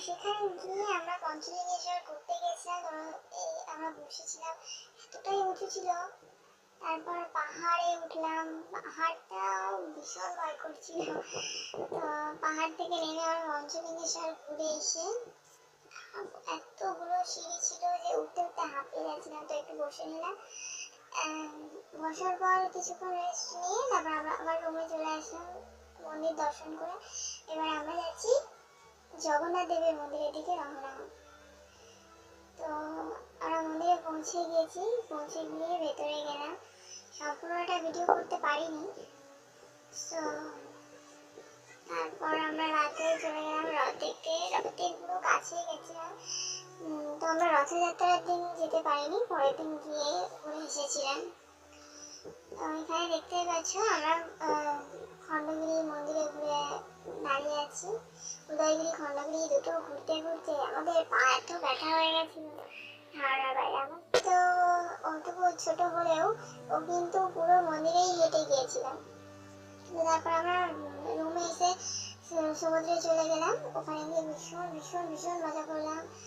সেখানে গিয়ে আমরা পঞ্চলিঙ্গেশ্বর ঘুরতে গেছিলাম। আমরা বসেছিলাম, এতটাই উঁচু ছিল। তারপর পাহাড়ে উঠলাম, পাহাড়টাও ভীষণ ভয় করছিল। তো পাহাড় থেকে নেমে আমরা পঞ্চলিঙ্গেশ্বর ঘুরে এসে এতগুলো সিঁড়ি ছিল যে উঠতে উঠতে হাঁপিয়ে যাচ্ছিলাম, তো একটু বসে নিলাম। বসার পর কিছুক্ষণ রেস্ট নিয়ে তারপর আমরা আবার রুমে চলে আসলাম মন্দির দর্শন করে। এবার আমরা যাচ্ছি জগন্নাথ দেবের মন্দিরের দিকে রওনা। তো আমরা মন্দিরে পৌঁছে গিয়েছি, পৌঁছে গিয়ে ভেতরে গেলাম। সম্পূর্ণটা ভিডিও করতে পারিনি। তো তারপর আমরা রাতে চলে গেলাম রথ দেখতে। রথের পুরো কাছে গেছিলাম। তো আমরা রথযাত্রার দিন যেতে পারিনি, পরের দিন গিয়ে ঘুরে এসেছিলাম। তো এখানে দেখতে পাচ্ছ আমরা খণ্ডগিরি মন্দিরে ঘুরে দাঁড়িয়ে আছি। উদয়গিরি খণ্ডগিরি দুটো ঘুরতে ঘুরতে আমাদের পা এত ব্যথা হয়ে গেছিল, ধারণা বাইরে। আমার তো অতটুকু ছোট হলেও ও কিন্তু পুরো মন্দিরেই হেঁটে গিয়েছিলাম। তারপর আমরা রুমে এসে সমুদ্রে চলে গেলাম। ওখানে গিয়ে ভীষণ ভীষণ ভীষণ মজা করলাম।